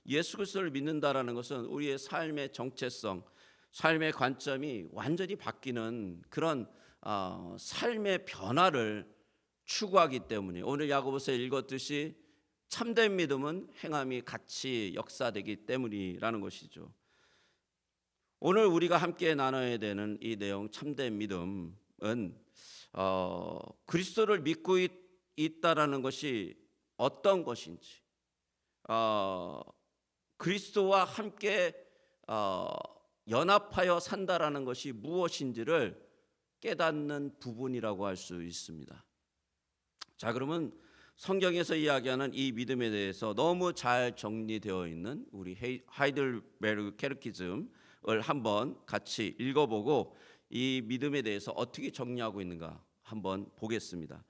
예수 그리스도를 믿는다라는 것은 우리의 삶의 정체성, 삶의 관점이 완전히 바뀌는 그런 삶의 변화를 추구하기 때문에 오늘 야고보서 읽었듯이 참된 믿음은 행함이 같이 역사되기 때문이라는 것이죠. 오늘 우리가 함께 나눠야 되는 이 내용 참된 믿음은 그리스도를 믿고 있다라는 것이 어떤 것인지, 그리스도와 함께 연합하여 산다라는 것이 무엇인지를 깨닫는 부분이라고 할 수 있습니다. 자, 그러면 성경에서 이야기하는 이 믿음에 대해서 너무 잘 정리되어 있는 우리 하이델베르그 캐테키즘을 한번 같이 읽어보고 이 믿음에 대해서 어떻게 정리하고 있는가 한번 보겠습니다.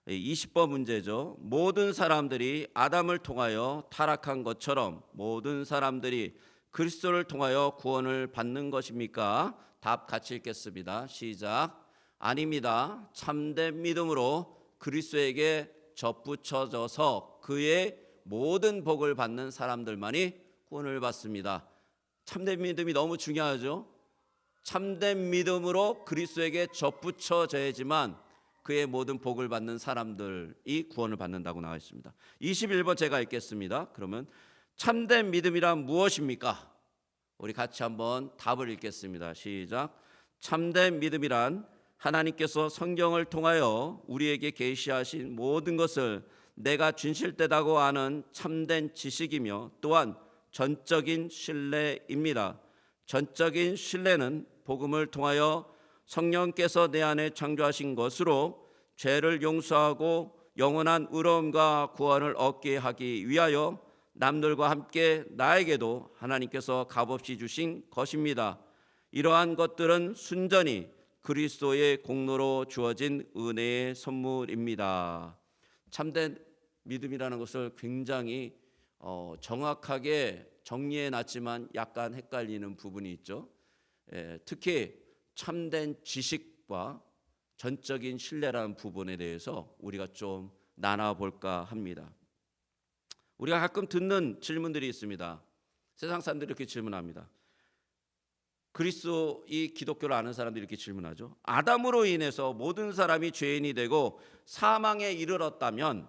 20번 문제죠. 모든 사람들이 아담을 통하여 타락한 것처럼 모든 사람들이 그리스도를 통하여 구원을 받는 것입니까? 답 같이 읽겠습니다. 시작. 아닙니다. 참된 믿음으로 그리스도에게 접붙여져서 그의 모든 복을 받는 사람들만이 구원을 받습니다. 참된 믿음이 너무 중요하죠. 참된 믿음으로 그리스도에게 접붙여져야지만 그의 모든 복을 받는 사람들이 구원을 받는다고 나와 있습니다. 21번 제가 읽겠습니다. 그러면 참된 믿음이란 무엇입니까? 우리 같이 한번 답을 읽겠습니다. 시작. 참된 믿음이란 하나님께서 성경을 통하여 우리에게 계시하신 모든 것을 내가 진실되다고 아는 참된 지식이며 또한 전적인 신뢰입니다. 전적인 신뢰는 복음을 통하여 성령께서 내 안에 창조하신 것으로 죄를 용서하고 영원한 의로움과 구원을 얻게 하기 위하여 남들과 함께 나에게도 하나님께서 값없이 주신 것입니다. 이러한 것들은 순전히 그리스도의 공로로 주어진 은혜의 선물입니다. 참된 믿음이라는 것을 굉장히 정확하게 정리해 놨지만 약간 헷갈리는 부분이 있죠. 특히 참된 지식과 전적인 신뢰라는 부분에 대해서 우리가 좀 나눠볼까 합니다. 우리가 가끔 듣는 질문들이 있습니다. 세상 사람들이 이렇게 질문합니다. 그리스도 이 기독교를 아는 사람들이 이렇게 질문하죠. 아담으로 인해서 모든 사람이 죄인이 되고 사망에 이르렀다면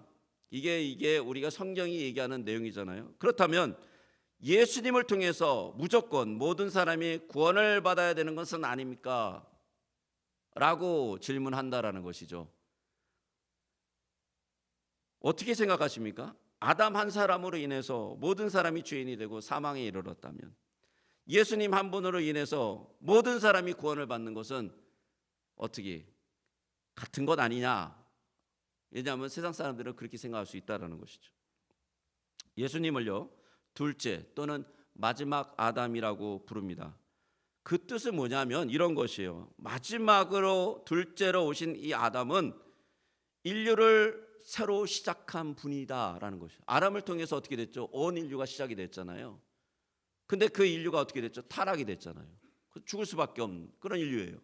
이게 우리가 성경이 얘기하는 내용이잖아요. 그렇다면 예수님을 통해서 무조건 모든 사람이 구원을 받아야 되는 것은 아닙니까? 라고 질문한다라는 것이죠. 어떻게 생각하십니까? 아담 한 사람으로 인해서 모든 사람이 죄인이 되고 사망에 이르렀다면 예수님 한 분으로 인해서 모든 사람이 구원을 받는 것은 어떻게 같은 것 아니냐? 왜냐하면 세상 사람들은 그렇게 생각할 수 있다는 것이죠. 예수님을요 둘째 또는 마지막 아담이라고 부릅니다. 그 뜻은 뭐냐면 이런 것이에요. 마지막으로 둘째로 오신 이 아담은 인류를 새로 시작한 분이다라는 것이에요. 아담을 통해서 어떻게 됐죠? 온 인류가 시작이 됐잖아요. 근데 그 인류가 어떻게 됐죠? 타락이 됐잖아요. 죽을 수밖에 없는 그런 인류예요.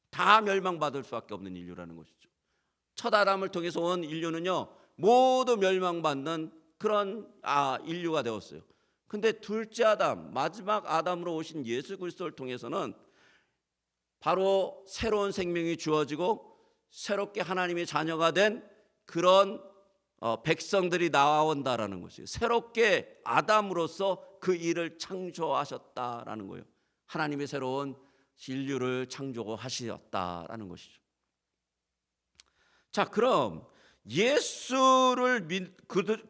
다 멸망받을 수밖에 없는 인류라는 것이죠. 첫 아담을 통해서 온 인류는요 모두 멸망받는 그런 인류가 되었어요. 근데 둘째 아담, 마지막 아담으로 오신 예수 그리스도를 통해서는 바로 새로운 생명이 주어지고 새롭게 하나님의 자녀가 된 그런 백성들이 나온다라는 것이에요. 새롭게 아담으로서 그 일을 창조하셨다라는 거예요. 하나님의 새로운 인류를 창조하셨다라는 것이죠. 자, 그럼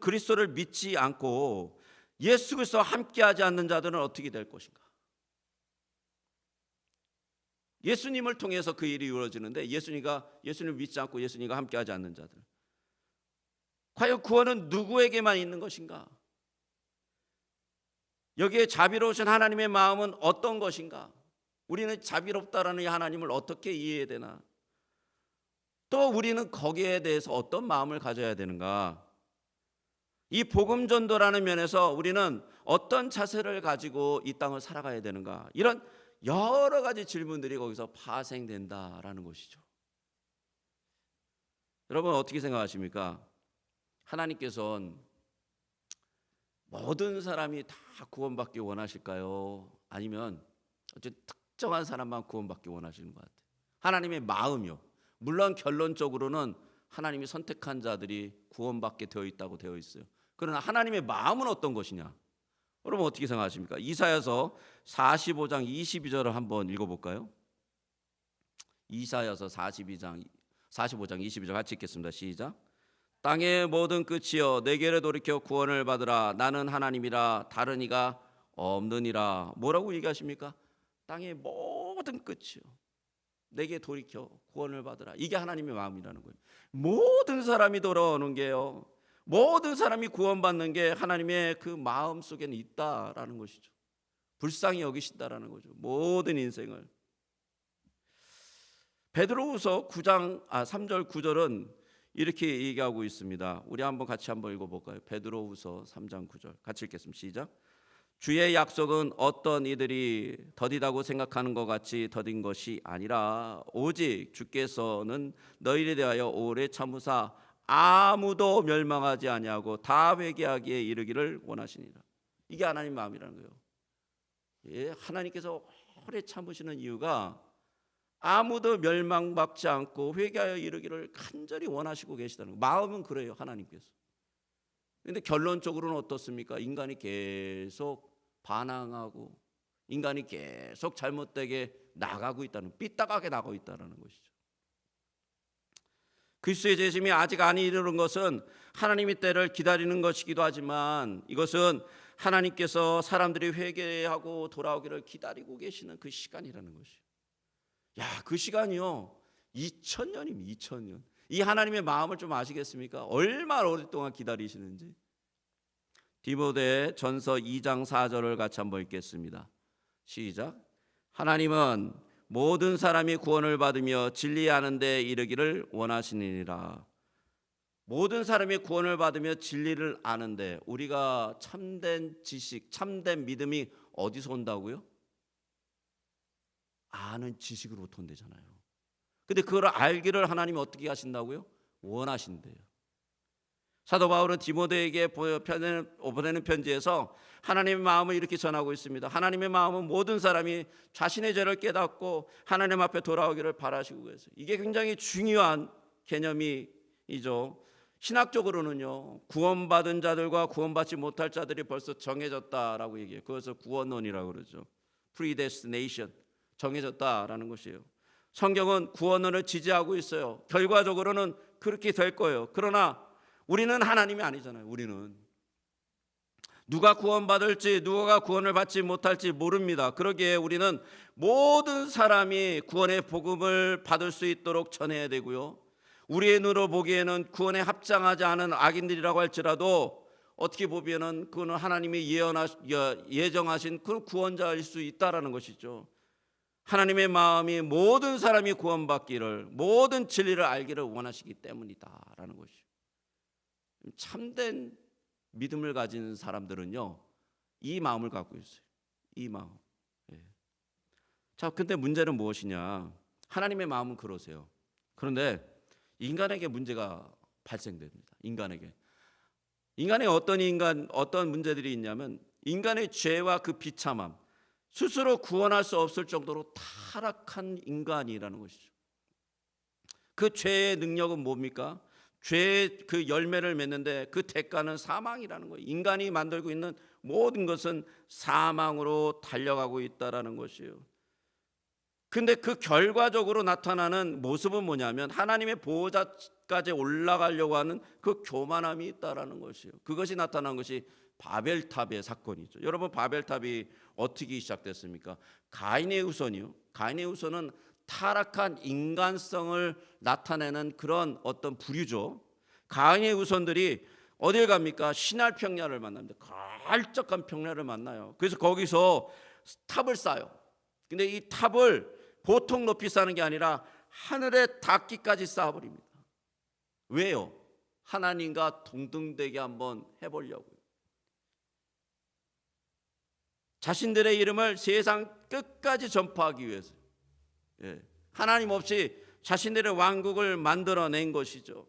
그리스도를 믿지 않고 예수 그리스도와 함께하지 않는 자들은 어떻게 될 것인가? 예수님을 통해서 그 일이 이루어지는데 예수님을 믿지 않고 예수님과 함께하지 않는 자들, 과연 구원은 누구에게만 있는 것인가? 여기에 자비로우신 하나님의 마음은 어떤 것인가? 우리는 자비롭다라는 이 하나님을 어떻게 이해해야 되나? 또 우리는 거기에 대해서 어떤 마음을 가져야 되는가? 이 복음 전도라는 면에서 우리는 어떤 자세를 가지고 이 땅을 살아가야 되는가? 이런 여러 가지 질문들이 거기서 파생된다라는 것이죠. 여러분 어떻게 생각하십니까? 하나님께서는 모든 사람이 다 구원받기 원하실까요? 아니면 어쨌든 특정한 사람만 구원받기 원하시는 것 같아요. 하나님의 마음이요. 물론 결론적으로는 하나님이 선택한 자들이 구원받게 되어 있다고 되어 있어요. 그러나 하나님의 마음은 어떤 것이냐? 여러분 어떻게 생각하십니까? 이사야서 45장 22절을 한번 읽어볼까요? 이사야서 45장 22절 같이 읽겠습니다. 시작. 땅의 모든 끝이여 내게로 돌이켜 구원을 받으라. 나는 하나님이라 다른 이가 없느니라. 뭐라고 얘기하십니까? 땅의 모든 끝이요 내게 돌이켜 구원을 받으라. 이게 하나님의 마음이라는 거예요. 모든 사람이 돌아오는 게요, 모든 사람이 구원받는 게 하나님의 그 마음 속에는 있다라는 것이죠. 불쌍히 여기신다라는 거죠. 모든 인생을. 베드로후서 3절 9절은 이렇게 얘기하고 있습니다. 우리 같이 한번 읽어볼까요? 베드로후서 3장 9절 같이 읽겠습니다. 시작. 주의 약속은 어떤 이들이 더디다고 생각하는 것 같이 더딘 것이 아니라 오직 주께서는 너희에 대하여 오래 참으사 아무도 멸망하지 아니하고 다 회개하기에 이르기를 원하시니라. 이게 하나님 마음이라는 거예요. 예, 하나님께서 오래 참으시는 이유가 아무도 멸망받지 않고 회개하여 이르기를 간절히 원하시고 계시다는 거예요. 마음은 그래요, 하나님께서. 그런데 결론적으로는 어떻습니까? 인간이 계속 반항하고 인간이 계속 잘못되게 나가고 있다는, 삐딱하게 나가고 있다는 것이죠. 그리스도의 재심이 아직 안 이르는 것은 하나님의 때를 기다리는 것이기도 하지만 이것은 하나님께서 사람들이 회개하고 돌아오기를 기다리고 계시는 그 시간이라는 것이죠. 그 시간이요 2000년이면 2000년. 이 하나님의 마음을 좀 아시겠습니까? 얼마나 오랫동안 기다리시는지. 디모데 전서 2장 4절을 같이 한번 읽겠습니다. 시작. 하나님은 모든 사람이 구원을 받으며 진리하는 데 이르기를 원하시니라. 모든 사람이 구원을 받으며 진리를 아는데, 우리가 참된 지식, 참된 믿음이 어디서 온다고요? 아는 지식으로부터 온대잖아요. 근데 그걸 알기를 하나님이 어떻게 하신다고요? 원하신대요. 사도 바울은 디모데에게 보내는 편지에서 하나님의 마음을 이렇게 전하고 있습니다. 하나님의 마음은 모든 사람이 자신의 죄를 깨닫고 하나님 앞에 돌아오기를 바라시고 계세요. 이게 굉장히 중요한 개념이죠. 신학적으로는요, 구원받은 자들과 구원받지 못할 자들이 벌써 정해졌다라고 얘기해요. 그것을 구원론이라고 그러죠. predestination, 정해졌다라는 것이에요. 성경은 구원론을 지지하고 있어요. 결과적으로는 그렇게 될 거예요. 그러나 우리는 하나님이 아니잖아요. 우리는 누가 구원받을지, 누가 구원을 받지 못할지 모릅니다. 그러기에 우리는 모든 사람이 구원의 복음을 받을 수 있도록 전해야 되고요, 우리의 눈으로 보기에는 구원에 합장하지 않은 악인들이라고 할지라도 어떻게 보면은 그는 하나님이 예정하신 그 구원자일 수 있다라는 것이죠. 하나님의 마음이 모든 사람이 구원받기를, 모든 진리를 알기를 원하시기 때문이다라는 것이죠. 참된 믿음을 가진 사람들은요, 이 마음을 갖고 있어요. 이 마음. 자, 근데 문제는 무엇이냐? 하나님의 마음은 그러세요. 그런데 인간에게 문제가 발생됩니다. 인간에게 어떤 문제들이 있냐면, 인간의 죄와 그 비참함, 스스로 구원할 수 없을 정도로 타락한 인간이라는 것이죠. 그 죄의 능력은 뭡니까? 죄의 그 열매를 맺는데 그 대가는 사망이라는 거예요. 인간이 만들고 있는 모든 것은 사망으로 달려가고 있다라는 것이에요. 근데 그 결과적으로 나타나는 모습은 뭐냐면, 하나님의 보호자까지 올라가려고 하는 그 교만함이 있다라는 것이에요. 그것이 나타난 것이 바벨탑의 사건이죠. 여러분, 바벨탑이 어떻게 시작됐습니까? 가인의 후손이요. 가인의 후손은 타락한 인간성을 나타내는 그런 어떤 부류죠. 가인의 후손들이 어딜 갑니까? 시날 평야를 만납니다. 갈적한 평야를 만나요. 그래서 거기서 탑을 쌓아요. 근데 이 탑을 보통 높이 쌓는 게 아니라 하늘에 닿기까지 쌓아버립니다. 왜요? 하나님과 동등되게 한번 해보려고요. 자신들의 이름을 세상 끝까지 전파하기 위해서. 하나님 없이 자신들의 왕국을 만들어낸 것이죠.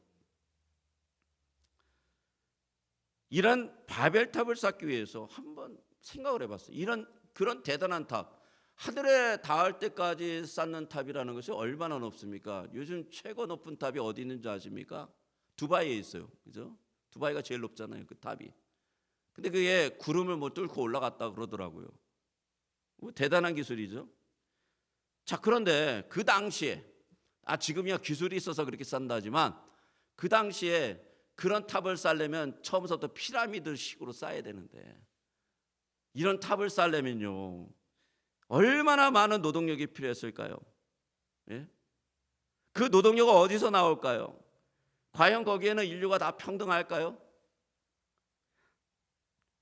이런 바벨탑을 쌓기 위해서 한번 생각을 해봤어요. 그런 대단한 탑, 하늘에 닿을 때까지 쌓는 탑이라는 것이 얼마나 높습니까? 요즘 최고 높은 탑이 어디 있는지 아십니까? 두바이에 있어요. 그죠? 두바이가 제일 높잖아요, 그 탑이. 근데 그게 구름을 못 뚫고 올라갔다 그러더라고요. 대단한 기술이죠. 자, 그런데 그 당시에, 지금이야 기술이 있어서 그렇게 쌓는다지만 그 당시에 그런 탑을 쌓려면 처음부터 피라미드 식으로 쌓아야 되는데, 이런 탑을 쌓려면요 얼마나 많은 노동력이 필요했을까요? 예? 그 노동력은 어디서 나올까요? 과연 거기에는 인류가 다 평등할까요?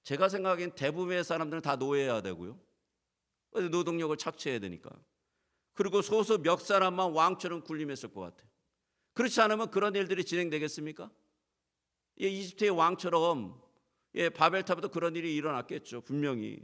제가 생각하기엔 대부분의 사람들은 다 노예해야 되고요, 노동력을 착취해야 되니까. 그리고 소수 몇 사람만 왕처럼 군림했을 것 같아요. 그렇지 않으면 그런 일들이 진행되겠습니까? 이집트의 왕처럼 바벨탑에도 그런 일이 일어났겠죠, 분명히.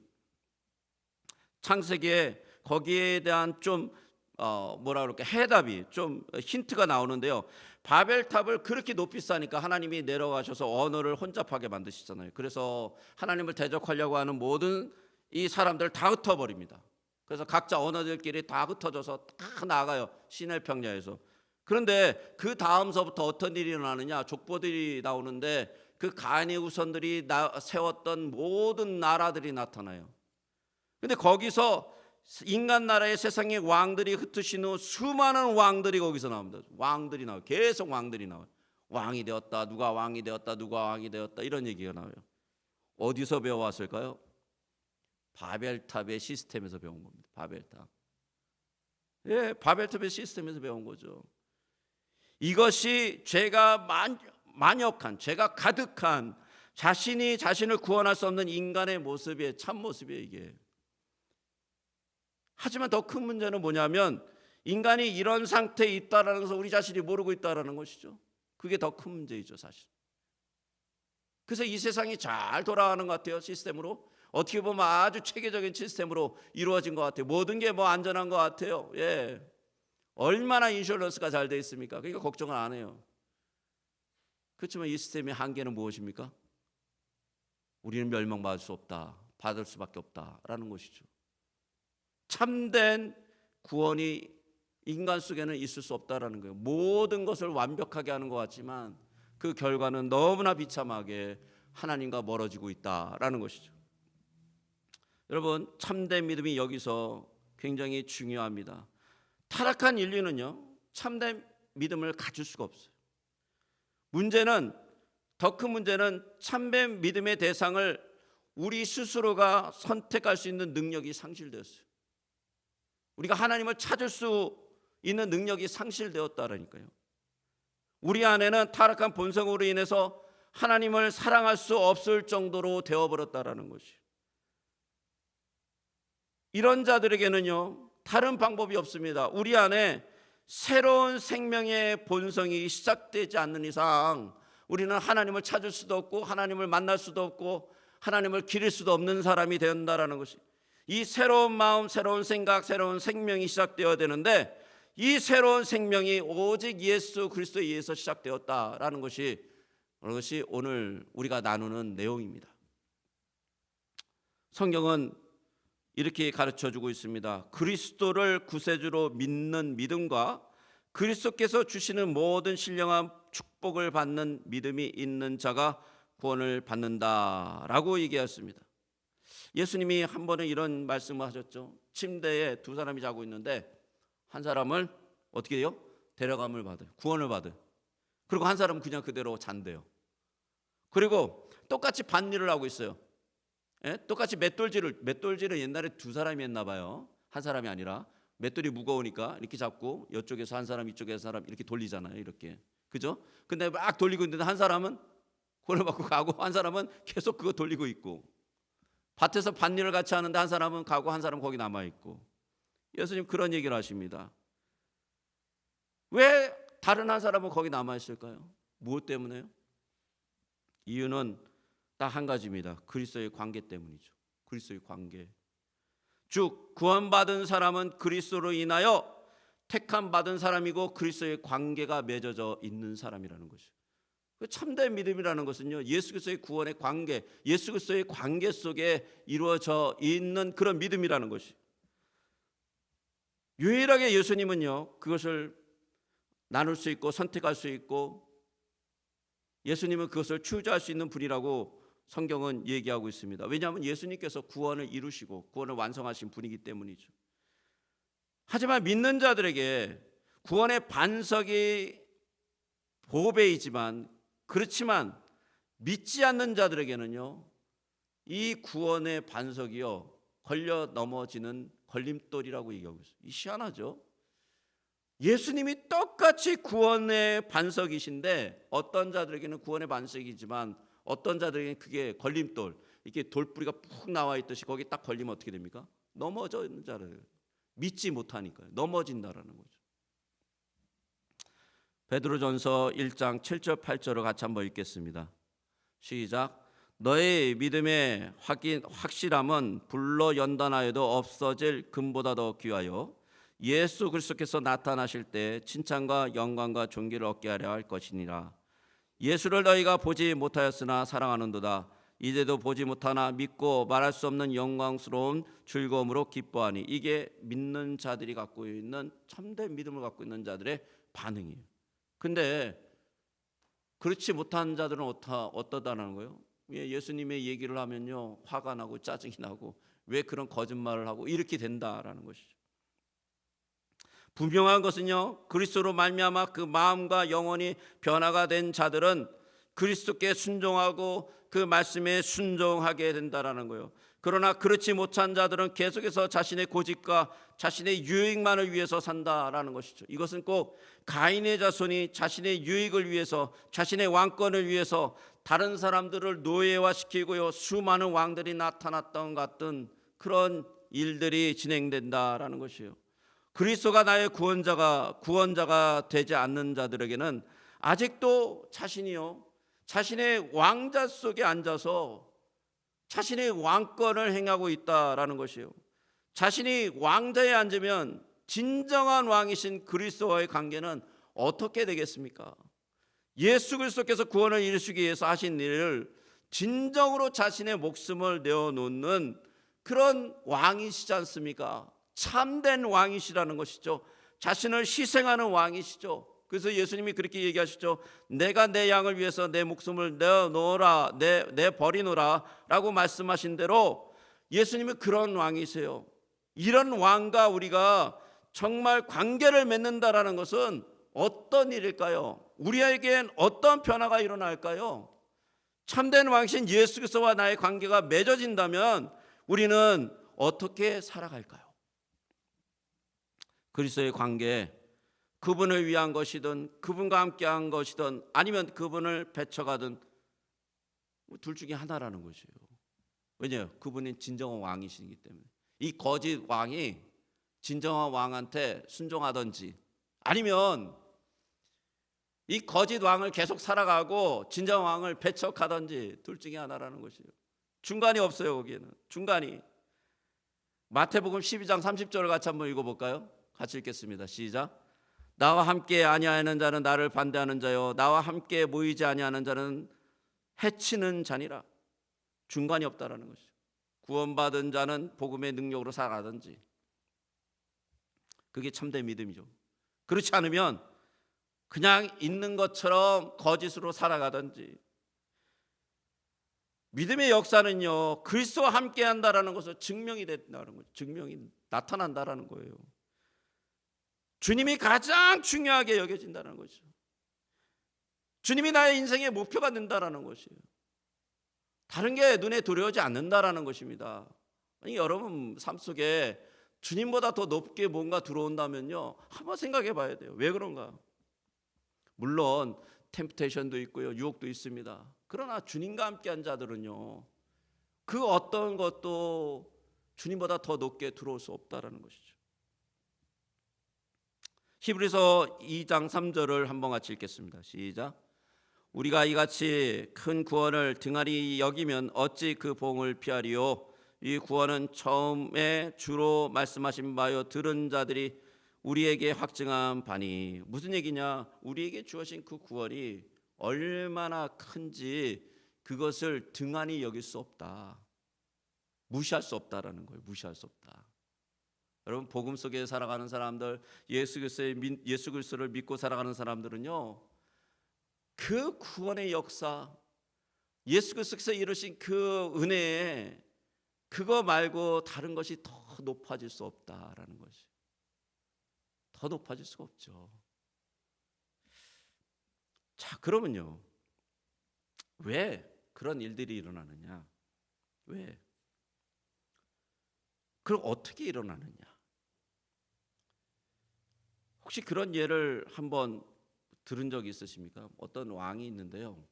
창세기에 거기에 대한 좀 해답이, 좀 힌트가 나오는데요. 바벨탑을 그렇게 높이 쌓으니까 하나님이 내려가셔서 언어를 혼잡하게 만드시잖아요. 그래서 하나님을 대적하려고 하는 모든 이 사람들 다 흩어버립니다. 그래서 각자 언어들끼리 다 흩어져서 다 나가요, 시내 평야에서. 그런데 그 다음서부터 어떤 일이 일어나느냐, 족보들이 나오는데 그 가인의 후손들이 세웠던 모든 나라들이 나타나요. 근데 거기서 인간 나라의 세상의 왕들이 흩으신 후 수많은 왕들이 거기서 나옵니다. 왕들이 나와요. 계속 왕들이 나와요. 왕이 되었다, 누가 왕이 되었다, 누가 왕이 되었다, 이런 얘기가 나와요. 어디서 배워왔을까요? 바벨탑의 시스템에서 배운 겁니다. 바벨탑. 바벨탑의 시스템에서 배운 거죠. 이것이 죄가 만역한, 죄가 가득한, 자신이 자신을 구원할 수 없는 인간의 모습이에요. 참 모습이에요, 이게. 하지만 더 큰 문제는 뭐냐면, 인간이 이런 상태에 있다는 것을 우리 자신이 모르고 있다는 것이죠. 그게 더 큰 문제이죠, 사실. 그래서 이 세상이 잘 돌아가는 것 같아요, 시스템으로. 어떻게 보면 아주 체계적인 시스템으로 이루어진 것 같아요. 모든 게 안전한 것 같아요. 얼마나 인슈런스가 잘 돼 있습니까? 그러니까 걱정을 안 해요. 그렇지만 이 시스템의 한계는 무엇입니까? 우리는 멸망받을 수 없다, 받을 수밖에 없다라는 것이죠. 참된 구원이 인간 속에는 있을 수 없다라는 거예요. 모든 것을 완벽하게 하는 것 같지만 그 결과는 너무나 비참하게 하나님과 멀어지고 있다라는 것이죠. 여러분, 참된 믿음이 여기서 굉장히 중요합니다. 타락한 인류는요, 참된 믿음을 가질 수가 없어요. 더 큰 문제는 참된 믿음의 대상을 우리 스스로가 선택할 수 있는 능력이 상실되었어요. 우리가 하나님을 찾을 수 있는 능력이 상실되었다라니까요. 우리 안에는 타락한 본성으로 인해서 하나님을 사랑할 수 없을 정도로 되어버렸다라는 것이에요. 이런 자들에게는요, 다른 방법이 없습니다. 우리 안에 새로운 생명의 본성이 시작되지 않는 이상 우리는 하나님을 찾을 수도 없고 하나님을 만날 수도 없고 하나님을 기릴 수도 없는 사람이 된다라는 것이, 이 새로운 마음, 새로운 생각, 새로운 생명이 시작되어야 되는데 이 새로운 생명이 오직 예수 그리스도에 의해서 시작되었다라는 것이 오늘 우리가 나누는 내용입니다. 성경은 이렇게 가르쳐주고 있습니다. 그리스도를 구세주로 믿는 믿음과 그리스도께서 주시는 모든 신령한 축복을 받는 믿음이 있는 자가 구원을 받는다라고 얘기했습니다. 예수님이 한 번은 이런 말씀을 하셨죠. 침대에 두 사람이 자고 있는데 한 사람을 어떻게 해요? 데려감을 받아요. 구원을 받아요. 그리고 한 사람은 그냥 그대로 잔대요. 그리고 똑같이 밭일을 하고 있어요. 똑같이 맷돌질을 옛날에 두 사람이 했나 봐요. 한 사람이 아니라. 맷돌이 무거우니까 이렇게 잡고 이쪽에서 한 사람, 이쪽에서 한 사람 이렇게 돌리잖아요, 이렇게. 그죠? 근데 막 돌리고 있는데 한 사람은 구원을 받고 가고 한 사람은 계속 그거 돌리고 있고, 밭에서 밭일을 같이 하는데 한 사람은 가고 한 사람은 거기 남아 있고. 예수님 그런 얘기를 하십니다. 왜 다른 한 사람은 거기 남아 있을까요? 무엇 때문에요? 이유는 딱 한 가지입니다. 그리스도의 관계 때문이죠. 그리스도의 관계. 즉 구원받은 사람은 그리스도로 인하여 택함 받은 사람이고 그리스도의 관계가 맺어져 있는 사람이라는 것이죠. 그 참된 믿음이라는 것은요, 예수 그리스도의 구원의 관계, 예수 그리스도의 관계 속에 이루어져 있는 그런 믿음이라는 것이. 유일하게 예수님은요, 그것을 나눌 수 있고 선택할 수 있고, 예수님은 그것을 추구할 수 있는 분이라고 성경은 얘기하고 있습니다. 왜냐하면 예수님께서 구원을 이루시고 구원을 완성하신 분이기 때문이죠. 하지만 믿는 자들에게 구원의 반석이 보배이지만, 그렇지만 믿지 않는 자들에게는요, 이 구원의 반석이요, 걸려 넘어지는 걸림돌이라고 얘기하고 있어요. 이 희한하죠? 예수님이 똑같이 구원의 반석이신데, 어떤 자들에게는 구원의 반석이지만 어떤 자들에게는 그게 걸림돌, 이렇게 돌뿌리가 푹 나와 있듯이 거기 딱 걸리면 어떻게 됩니까? 넘어져 있는 자를, 믿지 못하니까요, 넘어진다라는 거죠. 베드로전서 1장 7절 8절을 같이 한번 읽겠습니다. 시작. 너의 믿음의 확실함은 불로 연단하여도 없어질 금보다 더 귀하여 예수 그리스도께서 나타나실 때 칭찬과 영광과 존귀를 얻게 하려 할 것이니라. 예수를 너희가 보지 못하였으나 사랑하는도다. 이제도 보지 못하나 믿고 말할 수 없는 영광스러운 즐거움으로 기뻐하니. 이게 믿는 자들이 갖고 있는, 참된 믿음을 갖고 있는 자들의 반응이에요. 근데 그렇지 못한 자들은 어떠다는 거예요? 예수님의 얘기를 하면요, 화가 나고 짜증이 나고, 왜 그런 거짓말을 하고 이렇게 된다라는 것이죠. 분명한 것은요, 그리스도로 말미암아 그 마음과 영혼이 변화가 된 자들은 그리스도께 순종하고 그 말씀에 순종하게 된다라는 거예요. 그러나 그렇지 못한 자들은 계속해서 자신의 고집과 자신의 유익만을 위해서 산다라는 것이죠. 이것은 꼭 가인의 자손이 자신의 유익을 위해서, 자신의 왕권을 위해서 다른 사람들을 노예화시키고요, 수많은 왕들이 나타났던 같은 그런 일들이 진행된다라는 것이에요. 그리스도가 나의 구원자가 되지 않는 자들에게는 아직도 자신이요, 자신의 왕자 속에 앉아서 자신의 왕권을 행하고 있다라는 것이에요. 자신이 왕자에 앉으면 진정한 왕이신 그리스도와의 관계는 어떻게 되겠습니까? 예수 그리스도께서 구원을 이루시기 위해서 하신 일을 진정으로 자신의 목숨을 내어놓는 그런 왕이시지 않습니까? 참된 왕이시라는 것이죠. 자신을 희생하는 왕이시죠. 그래서 예수님이 그렇게 얘기하시죠. 내가 내 양을 위해서 내 목숨을 내어놓으라, 내버리노라 라고 말씀하신 대로 예수님은 그런 왕이세요. 이런 왕과 우리가 정말 관계를 맺는다라는 것은 어떤 일일까요? 우리에겐 어떤 변화가 일어날까요? 참된 왕이신 예수 그리스도와 나의 관계가 맺어진다면 우리는 어떻게 살아갈까요? 그리스도의 관계, 그분을 위한 것이든 그분과 함께한 것이든 아니면 그분을 배척하든 둘 중에 하나라는 것이에요. 왜냐하면 그분이 진정한 왕이시기 때문에. 이 거짓 왕이 진정한 왕한테 순종하든지, 아니면 이 거짓 왕을 계속 살아가고 진정한 왕을 배척하든지, 둘 중에 하나라는 것이에요. 중간이 없어요. 거기에는 중간이. 마태복음 12장 30절을 같이 한번 읽어볼까요? 같이 읽겠습니다. 시작. 나와 함께 아니하는 자는 나를 반대하는 자요, 나와 함께 모이지 아니하는 자는 해치는 자니라. 중간이 없다라는 것이죠. 구원받은 자는 복음의 능력으로 살아가든지, 그게 참된 믿음이죠. 그렇지 않으면 그냥 있는 것처럼 거짓으로 살아가든지. 믿음의 역사는요, 그리스도와 함께 한다라는 것을 증명이 된다는 거죠. 증명이 나타난다라는 거예요. 주님이 가장 중요하게 여겨진다는 거죠. 주님이 나의 인생의 목표가 된다라는 것이에요. 다른 게 눈에 들어오지 않는다라는 것입니다. 아니, 여러분 삶 속에 주님보다 더 높게 뭔가 들어온다면요, 한번 생각해 봐야 돼요. 왜 그런가? 물론 템프테이션도 있고요, 유혹도 있습니다. 그러나 주님과 함께한 자들은요, 그 어떤 것도 주님보다 더 높게 들어올 수 없다라는 것이죠. 히브리서 2장 3절을 한번 같이 읽겠습니다. 시작. 우리가 이같이 큰 구원을 등한히 여기면 어찌 그 봉을 피하리요? 이 구원은 처음에 주로 말씀하신 바요 들은 자들이 우리에게 확증한 바니. 무슨 얘기냐? 우리에게 주어진 그 구원이 얼마나 큰지 그것을 등한히 여길 수 없다. 무시할 수 없다라는 거예요. 무시할 수 없다. 여러분, 복음 속에 살아가는 사람들, 예수 그리스도를 믿고 살아가는 사람들은요, 그 구원의 역사, 예수 그리스도께서 이루신 그 은혜에 그거 말고 다른 것이 더 높아질 수 없다라는 것이, 더 높아질 수가 없죠. 자, 그러면요, 왜 그런 일들이 일어나느냐? 왜? 그럼 어떻게 일어나느냐? 혹시 그런 예를 한번 들은 적이 있으십니까? 어떤 왕이 있는데요,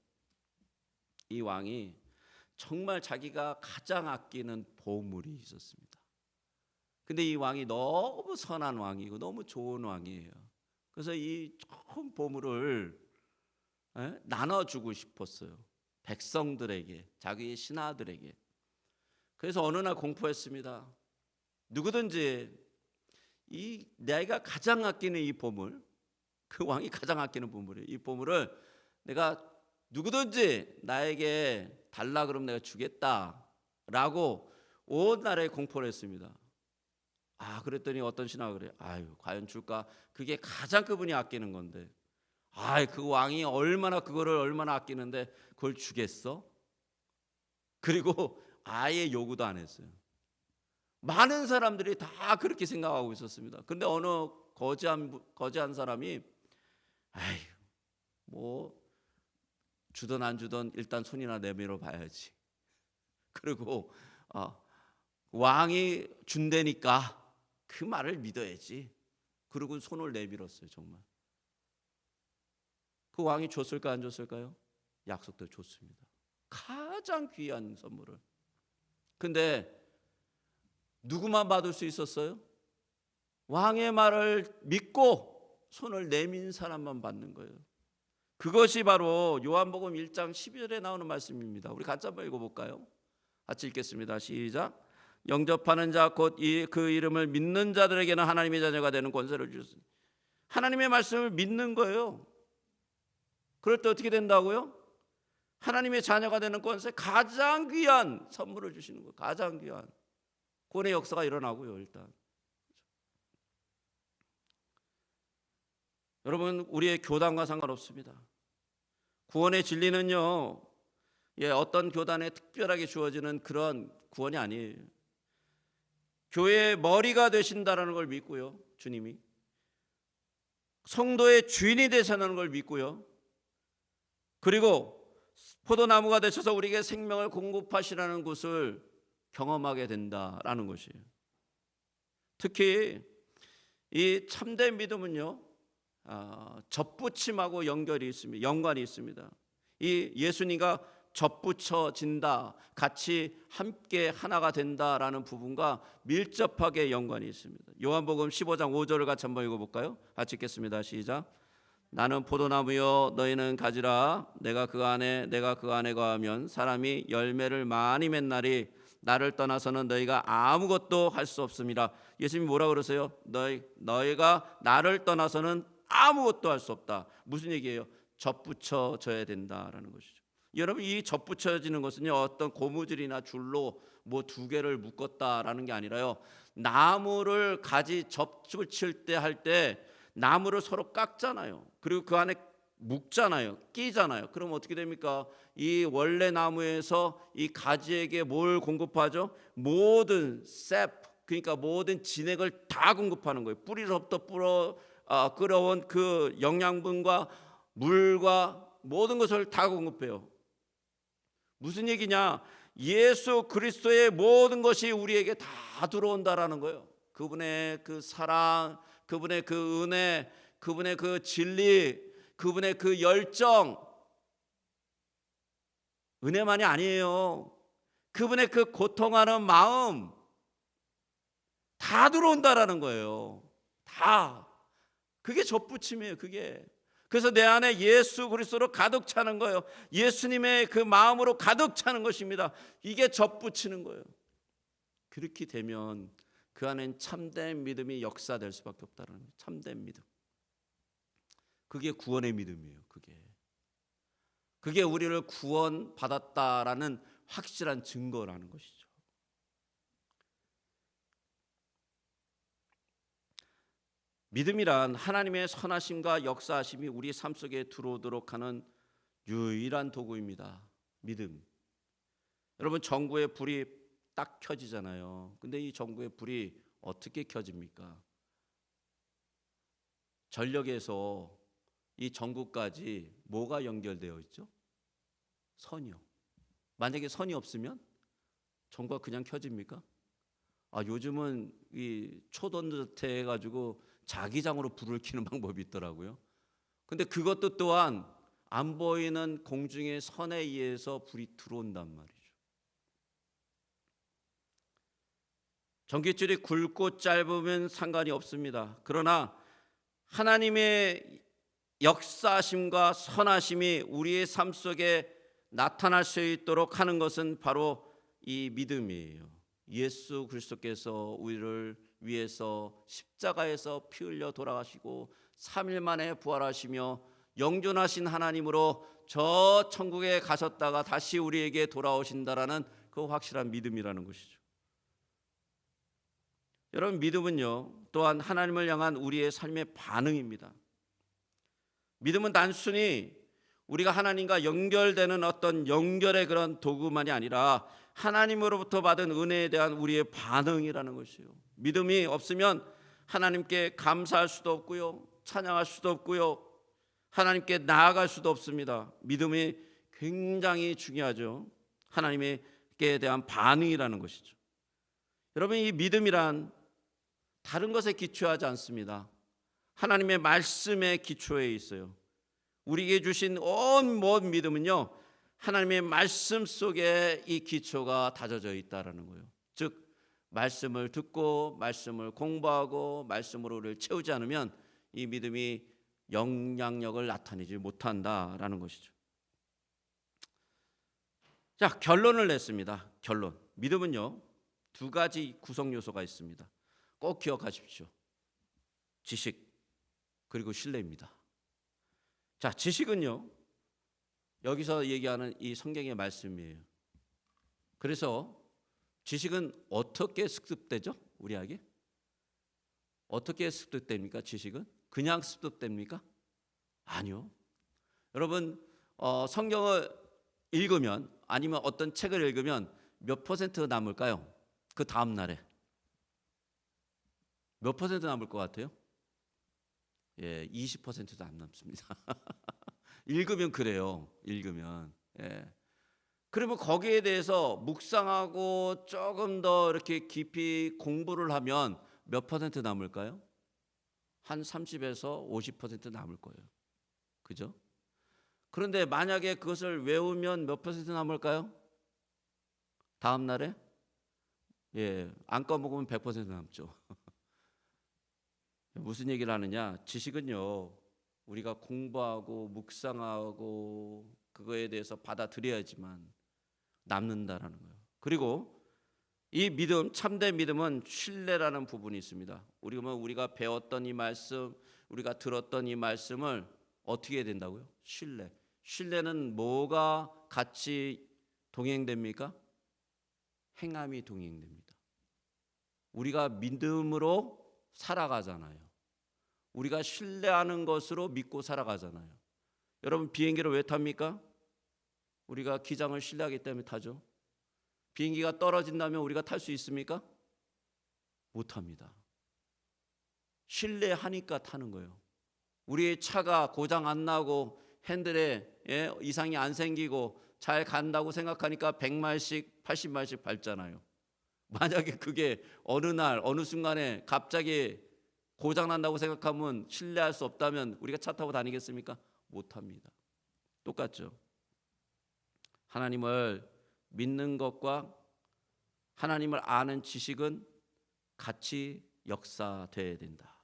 이 왕이 정말 자기가 가장 아끼는 보물이 있었습니다. 근데 이 왕이 너무 선한 왕이고 너무 좋은 왕이에요. 그래서 이 좋은 보물을 나눠주고 싶었어요. 백성들에게, 자기의 신하들에게. 그래서 어느 날 공포했습니다. 누구든지 이 내가 가장 아끼는 이 보물, 그 왕이 가장 아끼는 보물이에요. 이 보물을 내가 누구든지 나에게 달라 그러면 내가 주겠다라고 온 나라에 공포를 했습니다. 그랬더니 어떤 신하가 그래요. 과연 줄까? 그게 가장 그분이 아끼는 건데. 그 왕이 그거를 얼마나 아끼는데 그걸 주겠어? 그리고 아예 요구도 안 했어요. 많은 사람들이 다 그렇게 생각하고 있었습니다. 근데 어느 거지한 사람이 뭐 주든 안 주든 일단 손이나 내밀어 봐야지. 그리고 왕이 준다니까 그 말을 믿어야지. 그리고 손을 내밀었어요. 정말. 그 왕이 줬을까 안 줬을까요? 약속대로 줬습니다. 가장 귀한 선물을. 근데 누구만 받을 수 있었어요? 왕의 말을 믿고 손을 내민 사람만 받는 거예요. 그것이 바로 요한복음 1장 12절에 나오는 말씀입니다. 우리 같이 한번 읽어볼까요? 같이 읽겠습니다. 시작. 영접하는 자 곧 그 이름을 믿는 자들에게는 하나님의 자녀가 되는 권세를 주셨습니다. 하나님의 말씀을 믿는 거예요. 그럴 때 어떻게 된다고요? 하나님의 자녀가 되는 권세, 가장 귀한 선물을 주시는 거예요. 가장 귀한 구원의 역사가 일어나고요. 일단 여러분, 우리의 교단과 상관없습니다. 구원의 진리는요, 어떤 교단에 특별하게 주어지는 그런 구원이 아니에요. 교회의 머리가 되신다는 걸 믿고요, 주님이 성도의 주인이 되시는 걸 믿고요, 그리고 포도나무가 되셔서 우리에게 생명을 공급하시라는 것을 경험하게 된다라는 것이에요. 특히 이 참된 믿음은요, 접붙임하고 연관이 있습니다. 이 예수님과 접붙여진다, 같이 함께 하나가 된다라는 부분과 밀접하게 연관이 있습니다. 요한복음 15장 5절을 같이 한번 읽어볼까요? 같이 읽겠습니다. 시작. 나는 포도나무요 너희는 가지라. 내가 그 안에 거하면 사람이 열매를 많이 맺나니 나를 떠나서는 너희가 아무것도 할 수 없습니다. 예수님이 뭐라 그러세요? 너희가 나를 떠나서는 아무것도 할 수 없다. 무슨 얘기예요? 접붙여져야 된다라는 것이죠. 여러분, 이 접붙여지는 것은요, 어떤 고무줄이나 줄로 뭐 두 개를 묶었다라는 게 아니라요, 나무를 가지 접붙일 때 할 때 나무를 서로 깎잖아요. 그리고 그 안에 묶잖아요. 끼잖아요. 그럼 어떻게 됩니까? 이 원래 나무에서 이 가지에게 뭘 공급하죠? 모든 그러니까 모든 진액을 다 공급하는 거예요. 뿌리로부터 끌어온 그 영양분과 물과 모든 것을 다 공급해요. 무슨 얘기냐? 예수 그리스도의 모든 것이 우리에게 다 들어온다라는 거예요. 그분의 그 사랑, 그분의 그 은혜, 그분의 그 진리, 그분의 그 열정, 은혜만이 아니에요. 그분의 그 고통하는 마음 다 들어온다라는 거예요. 다. 그게 접붙임이에요. 그게. 그래서 내 안에 예수 그리스도로 가득 차는 거예요. 예수님의 그 마음으로 가득 차는 것입니다. 이게 접붙이는 거예요. 그렇게 되면 그 안엔 참된 믿음이 역사될 수밖에 없다는 거예요. 참된 믿음. 그게 구원의 믿음이에요. 그게. 그게 우리를 구원받았다라는 확실한 증거라는 것이죠. 믿음이란 하나님의 선하심과 역사하심이 우리 삶 속에 들어오도록 하는 유일한 도구입니다. 믿음. 여러분, 전구의 불이 딱 켜지잖아요. 근데 이 전구의 불이 어떻게 켜집니까? 전력에서 이 전구까지 뭐가 연결되어 있죠? 선이요. 만약에 선이 없으면 전구가 그냥 켜집니까? 요즘은 이 초전도체 해가지고 자기장으로 불을 켜는 방법이 있더라고요. 근데 그것도 또한 안 보이는 공중의 선에 의해서 불이 들어온단 말이죠. 전깃줄이 굵고 짧으면 상관이 없습니다. 그러나 하나님의 역사하심과 선하심이 우리의 삶 속에 나타날 수 있도록 하는 것은 바로 이 믿음이에요. 예수 그리스도께서 우리를 위해서 십자가에서 피 흘려 돌아가시고 3일 만에 부활하시며 영존하신 하나님으로 저 천국에 가셨다가 다시 우리에게 돌아오신다라는 그 확실한 믿음이라는 것이죠. 여러분, 믿음은요 또한 하나님을 향한 우리의 삶의 반응입니다. 믿음은 단순히 우리가 하나님과 연결되는 어떤 연결의 그런 도구만이 아니라 하나님으로부터 받은 은혜에 대한 우리의 반응이라는 것이에요. 믿음이 없으면 하나님께 감사할 수도 없고요, 찬양할 수도 없고요, 하나님께 나아갈 수도 없습니다. 믿음이 굉장히 중요하죠. 하나님께 대한 반응이라는 것이죠. 여러분, 이 믿음이란 다른 것에 기초하지 않습니다. 하나님의 말씀에 기초해 있어요. 우리에게 주신 온 믿음은요 하나님의 말씀 속에 이 기초가 다져져 있다라는 거예요. 즉 말씀을 듣고 말씀을 공부하고 말씀으로 우리를 채우지 않으면 이 믿음이 영향력을 나타내지 못한다라는 것이죠. 자, 결론을 냈습니다. 결론. 믿음은요 두 가지 구성 요소가 있습니다. 꼭 기억하십시오. 지식 그리고 신뢰입니다. 자, 지식은요 여기서 얘기하는 이 성경의 말씀이에요. 그래서 지식은 어떻게 습득되죠? 우리에게 어떻게 습득됩니까? 지식은 그냥 습득됩니까? 아니요. 여러분, 성경을 읽으면 아니면 어떤 책을 읽으면 몇 퍼센트 남을까요? 그 다음 날에 몇 퍼센트 남을 것 같아요? 20%도 안 남습니다. 읽으면 그래요. 읽으면. 그러면 거기에 대해서 묵상하고 조금 더 이렇게 깊이 공부를 하면 몇 퍼센트 남을까요? 한 30에서 50% 남을 거예요. 그죠? 그런데 만약에 그것을 외우면 몇 퍼센트 남을까요? 다음 날에? 안 까먹으면 100% 남죠. 무슨 얘기를 하느냐? 지식은요 우리가 공부하고 묵상하고 그거에 대해서 받아들여야지만 남는다라는 거예요. 그리고 이 믿음, 참된 믿음은 신뢰라는 부분이 있습니다. 우리가 배웠던 이 말씀, 우리가 들었던 이 말씀을 어떻게 해야 된다고요? 신뢰. 신뢰는 뭐가 같이 동행됩니까? 행함이 동행됩니다. 우리가 믿음으로 살아가잖아요. 우리가 신뢰하는 것으로 믿고 살아가잖아요. 여러분, 비행기를 왜 탑니까? 우리가 기장을 신뢰하기 때문에 타죠. 비행기가 떨어진다면 우리가 탈 수 있습니까? 못 탑니다. 신뢰하니까 타는 거예요. 우리의 차가 고장 안 나고 핸들에 이상이 안 생기고 잘 간다고 생각하니까 100마일씩 80마일씩 밟잖아요. 만약에 그게 어느 날 어느 순간에 갑자기 고장 난다고 생각하면 신뢰할 수 없다면 우리가 차 타고 다니겠습니까? 못 합니다. 똑같죠. 하나님을 믿는 것과 하나님을 아는 지식은 같이 역사돼야 된다.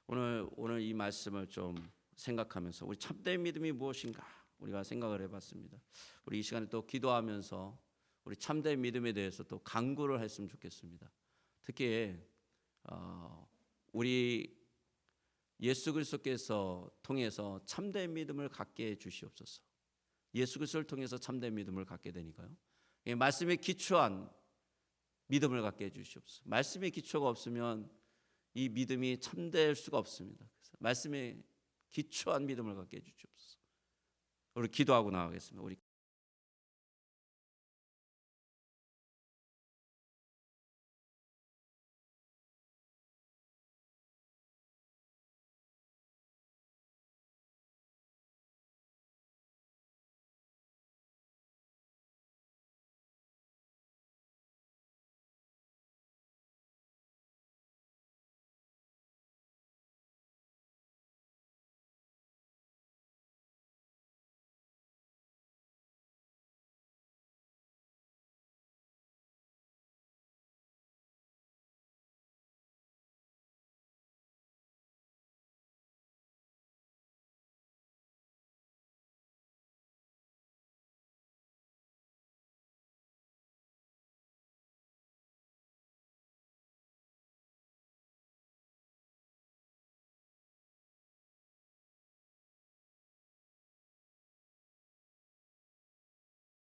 오늘 이 말씀을 좀 생각하면서 우리 참된 믿음이 무엇인가 우리가 생각을 해봤습니다. 우리 이 시간에 또 기도하면서 우리 참된 믿음에 대해서 또 강구를 했으면 좋겠습니다. 특히 우리 예수 그리스도께서 통해서 참된 믿음을 갖게 해 주시옵소서. 예수 그리스도를 통해서 참된 믿음을 갖게 되니까요. 말씀에 기초한 믿음을 갖게 해주시옵소서. 말씀에 기초가 없으면 이 믿음이 참될 수가 없습니다. 그래서 말씀에 기초한 믿음을 갖게 해주시옵소서. 우리 기도하고 나가겠습니다. 우리